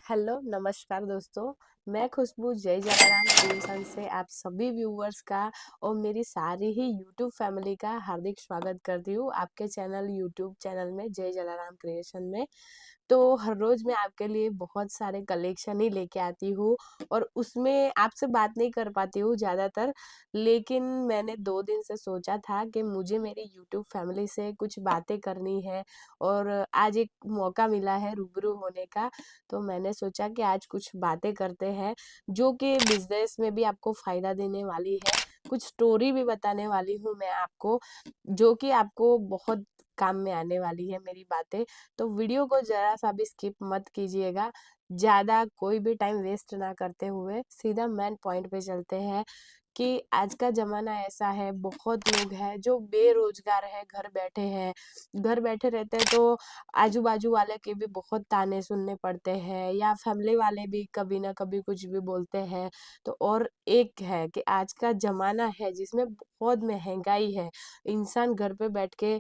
Hello, नमस्कार दोस्तों। मैं खुशबू जय जलाराम क्रिएशन से आप सभी व्यूवर्स का और मेरी सारी ही यूट्यूब फैमिली का हार्दिक स्वागत करती हूँ आपके चैनल यूट्यूब चैनल में जय जलाराम क्रिएशन में। तो हर रोज मैं आपके लिए बहुत सारे कलेक्शन ही लेके आती हूँ और उसमें आपसे बात नहीं कर पाती हूँ ज़्यादातर। लेकिन मैंने 2 दिन से सोचा था कि मुझे मेरी यूट्यूब फैमिली से कुछ बातें करनी है और आज एक मौका मिला है रूबरू होने का। तो मैंने सोचा कि आज कुछ बातें करते हैं जो कि बिजनेस में भी आपको फ़ायदा देने वाली है। कुछ स्टोरी भी बताने वाली हूँ मैं आपको, जो कि आपको बहुत काम में आने वाली है मेरी बातें। तो वीडियो को ज़रा-सा भी स्किप मत कीजिएगा। ज़्यादा कोई भी टाइम वेस्ट ना करते हुए सीधा मेन पॉइंट पे चलते हैं कि आज का ज़माना ऐसा है, बहुत लोग हैं जो बेरोज़गार हैं, घर बैठे हैं। घर बैठे रहते हैं तो आजू-बाजू वाले के भी बहुत ताने सुनने पड़ते हैं या फैमिली वाले भी कभी ना कभी कुछ भी बोलते हैं। तो और एक है कि आज का ज़माना है जिसमें बहुत महँगाई है। इंसान घर पे बैठ के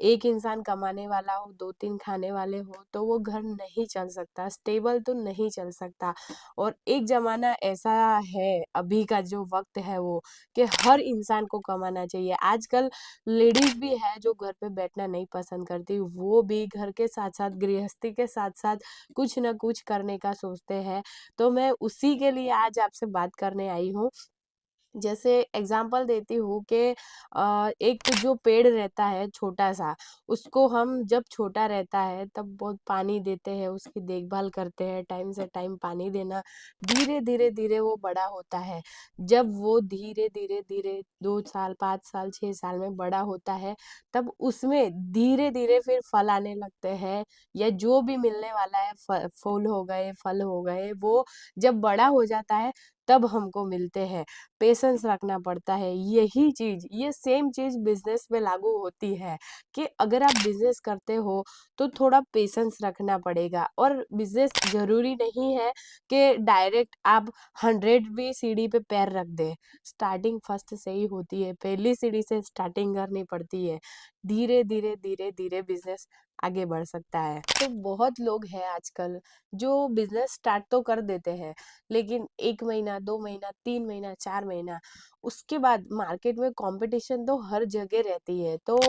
एक इंसान कमाने वाला हो, 2-3 खाने वाले हो, तो वो घर नहीं चल सकता, स्टेबल तो नहीं चल सकता। और एक ज़माना ऐसा है, अभी का जो वक़्त है वो, कि हर इंसान को कमाना चाहिए। आजकल लेडीज़ भी है जो घर पे बैठना नहीं पसंद करती, वो भी घर के साथ-साथ गृहस्थी के साथ-साथ कुछ न कुछ करने का सोचते हैं। तो मैं उसी के लिए आज आपसे बात करने आई हूँ। जैसे एग्जाम्पल देती हूँ कि एक जो पेड़ रहता है छोटा-सा, उसको हम जब छोटा रहता है तब बहुत पानी देते हैं, उसकी देखभाल करते हैं, टाइम से टाइम पानी देना, धीरे-धीरे वो बड़ा होता है। जब वो धीरे-धीरे 2 साल, 5 साल, 6 साल में बड़ा होता है, तब उसमें धीरे-धीरे फिर फल आने लगते हैं या जो भी मिलने वाला है फूल हो गए, फल हो गए, वो जब बड़ा हो जाता है, तब हमको मिलते हैं। पेशेंस रखना पड़ता है। यही चीज़, ये सेम चीज़ बिज़नेस में लागू होती है कि अगर आप बिज़नेस करते हो, तो थोड़ा पेशेंस रखना पड़ेगा और बिज़नेस ज़रूरी नहीं है कि डायरेक्ट आप 100वीं सीढ़ी पे पैर रख दें। स्टार्टिंग फर्स्ट से ही होती है, पहली सीढ़ी से स्टार्टिंग करनी पड़ती है। धीरे-धीरे बिज़नेस आगे बढ़ सकता है। तो बहुत लोग हैं आजकल जो बिज़नेस स्टार्ट तो कर देते हैं, लेकिन 1 महीना, 2 महीना, 3 महीना, 4 महीना, उसके बाद मार्केट में कॉम्पिटिशन तो हर जगह रहती है। तो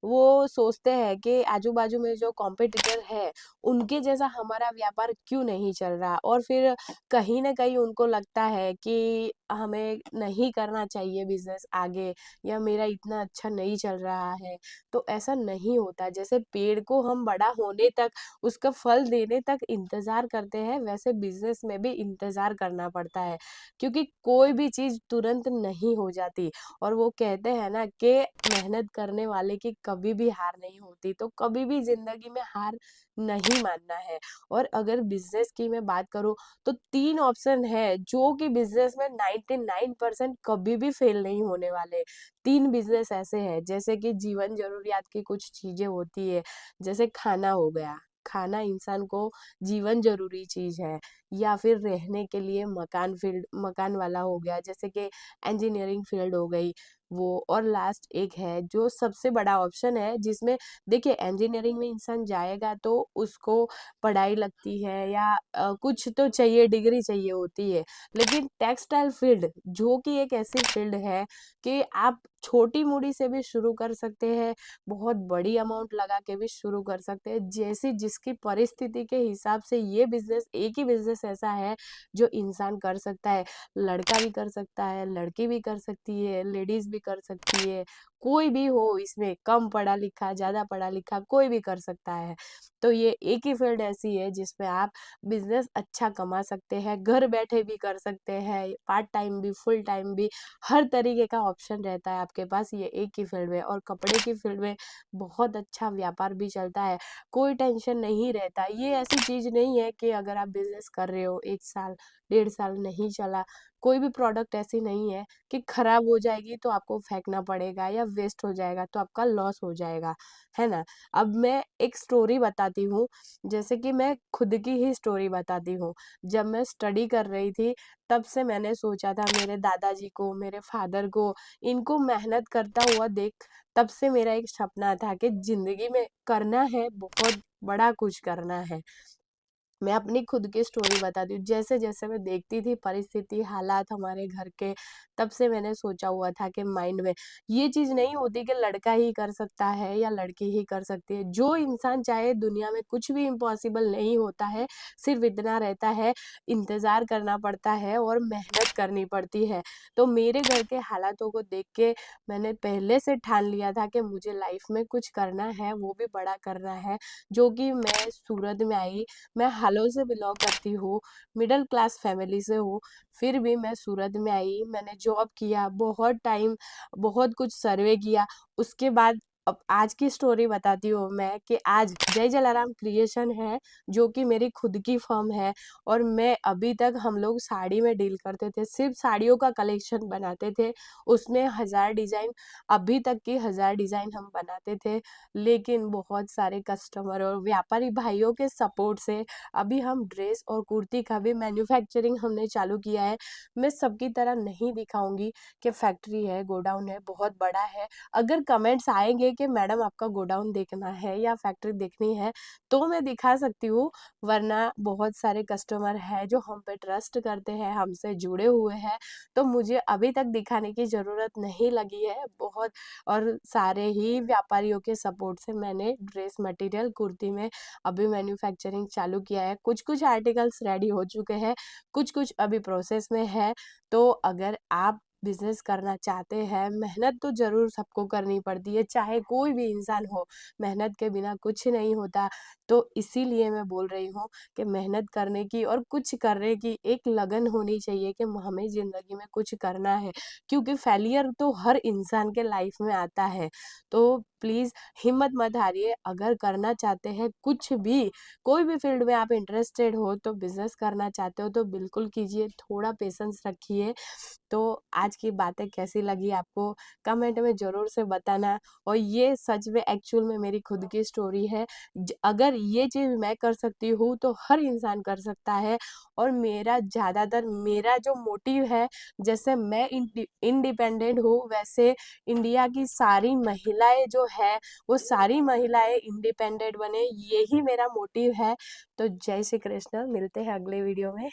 वो सोचते हैं कि आजू-बाजू में जो कॉम्पिटिटर है, उनके जैसा हमारा व्यापार क्यों नहीं चल रहा? और फिर कहीं न कहीं उनको लगता है कि हमें नहीं करना चाहिए बिज़नेस आगे या मेरा इतना अच्छा नहीं चल रहा है। तो ऐसा नहीं होता। जैसे पेड़ को हम बड़ा होने तक, उसका फल देने तक इंतज़ार करते हैं, वैसे बिज़नेस में भी इंतज़ार करना पड़ता है। क्योंकि कोई भी चीज़ तुरंत नहीं हो जाती और वो कहते हैं ना कि मेहनत करने वाले की कभी भी हार नहीं होती, तो कभी भी ज़िंदगी में हार नहीं मानना है। और अगर बिज़नेस की मैं बात करूँ, तो 3 ऑप्शन है जो कि बिज़नेस में 99% कभी भी फेल नहीं होने वाले। 3 बिज़नेस ऐसे हैं, जैसे कि जीवन ज़रूरियात की कुछ चीज़ें होती है, जैसे खाना हो गया, खाना इंसान को जीवन ज़रूरी चीज़ है। या फिर रहने के लिए मकान वाला हो गया, जैसे कि इंजीनियरिंग फील्ड हो गई वो। और लास्ट एक है जो सबसे बड़ा ऑप्शन है, जिसमें देखिए इंजीनियरिंग में इंसान जाएगा तो उसको पढ़ाई लगती है या कुछ तो चाहिए, डिग्री चाहिए होती है। लेकिन टेक्सटाइल फील्ड जो कि एक ऐसी फील्ड है कि आप छोटी-मोटी से भी शुरू कर सकते हैं, बहुत बड़ी अमाउंट लगा के भी शुरू कर सकते हैं। जैसी जिसकी परिस्थिति के हिसाब से ये बिज़नेस, एक ही बिज़नेस ऐसा है जो इंसान कर सकता है। लड़का भी कर सकता है, लड़की भी कर सकती है, लेडीज़ भी कर सकती है, कोई भी हो इसमें, कम पढ़ा-लिखा, ज़्यादा पढ़ा-लिखा, कोई भी कर सकता है। तो ये एक ही फील्ड ऐसी है जिसमें आप बिज़नेस अच्छा कमा सकते हैं, घर बैठे भी कर सकते हैं, पार्ट टाइम भी, फुल टाइम भी, हर तरीके का ऑप्शन रहता है आपके पास ये एक ही फील्ड में। और कपड़े की फील्ड में बहुत अच्छा व्यापार भी चलता है, कोई टेंशन नहीं रहता। ये ऐसी चीज़ नहीं है कि अगर आप बिज़नेस कर रहे हो 1 साल, 1.5 साल नहीं चला, कोई भी प्रोडक्ट ऐसी नहीं है कि खराब हो जाएगी तो आपको फेंकना पड़ेगा या वेस्ट हो जाएगा तो आपका लॉस हो जाएगा, है ना? अब मैं एक स्टोरी बताती हूँ, जैसे कि मैं खुद की ही स्टोरी बताती हूँ। जब मैं स्टडी कर रही थी, तब से मैंने सोचा था मेरे दादाजी को, मेरे फादर को, इनको मेहनत करता हुआ देख, तब से मेरा एक सपना था कि ज़िंदगी में करना है, बहुत बड़ा कुछ करना है। मैं अपनी खुद की स्टोरी बताती हूँ। जैसे-जैसे मैं देखती थी परिस्थिति, हालात हमारे घर के, तब से मैंने सोचा हुआ था कि माइंड में ये चीज़ नहीं होती कि लड़का ही कर सकता है या लड़की ही कर सकती है। जो इंसान चाहे, दुनिया में कुछ भी इम्पॉसिबल नहीं होता है, सिर्फ़ इतना रहता है, इंतज़ार करना पड़ता है और मेहनत करनी पड़ती है। तो मेरे घर के हालातों को देख के मैंने पहले से ठान लिया था कि मुझे लाइफ़ में कुछ करना है, वो भी बड़ा करना है, जो कि मैं सूरत में आई। मैं हालोल से बिलॉन्ग करती हूँ, मिडल क्लास फैमिली से हूँ, फिर भी मैं सूरत में आई, मैंने जॉब किया, बहुत टाइम, बहुत कुछ सर्वे किया। उसके बाद अब आज की स्टोरी बताती हूँ मैं कि आज जय जलाराम क्रिएशन है, जो कि मेरी खुद की फ़र्म है और मैं अभी तक हम लोग साड़ी में डील करते थे, सिर्फ़ साड़ियों का कलेक्शन बनाते थे, उसमें 1000 डिज़ाइन, अभी तक की 1000 डिज़ाइन हम बनाते थे। लेकिन बहुत सारे कस्टमर और व्यापारी भाइयों के सपोर्ट से अभी हम ड्रेस और कुर्ती का भी मैन्युफैक्चरिंग हमने चालू किया है। मैं सबकी तरह नहीं दिखाऊँगी कि फैक्ट्री है, गोडाउन है, बहुत बड़ा है। अगर कमेंट्स आएँगे कि मैडम आपका गोडाउन देखना है या फैक्ट्री देखनी है, तो मैं दिखा सकती हूँ, वरना बहुत सारे कस्टमर हैं जो हम पे ट्रस्ट करते हैं, हमसे जुड़े हुए हैं, तो मुझे अभी तक दिखाने की ज़रूरत नहीं लगी है। बहुत और सारे ही व्यापारियों के सपोर्ट से मैंने ड्रेस मटेरियल कुर्ती में अभी मैन्युफैक्चरिंग चालू किया है। कुछ-कुछ आर्टिकल्स रेडी हो चुके हैं, कुछ-कुछ अभी प्रोसेस में है। तो अगर आप बिज़नेस करना चाहते हैं, मेहनत तो ज़रूर सबको करनी पड़ती है, चाहे कोई भी इंसान हो, मेहनत के बिना कुछ नहीं होता। तो इसीलिए मैं बोल रही हूँ कि मेहनत करने की और कुछ करने की एक लगन होनी चाहिए कि हमें ज़िंदगी में कुछ करना है, क्योंकि फेलियर तो हर इंसान के लाइफ में आता है। तो प्लीज़ हिम्मत मत हारिए, अगर करना चाहते हैं कुछ भी, कोई भी फ़ील्ड में आप इंटरेस्टेड हो, तो बिज़नेस करना चाहते हो तो बिल्कुल कीजिए, थोड़ा पेशेंस रखिए। तो आज की बातें कैसी लगी आपको, कमेंट में ज़रूर से बताना। और ये सच में एक्चुअल में मेरी खुद की स्टोरी है। अगर ये चीज़ मैं कर सकती हूँ तो हर इंसान कर सकता है। और मेरा जो मोटिव है, जैसे मैं इंडिपेंडेंट हूँ, वैसे इंडिया की सारी महिलाएं जो है, वो सारी महिलाएं इंडिपेंडेंट बने, यही मेरा मोटिव है। तो जय श्री कृष्ण, मिलते हैं अगले वीडियो में।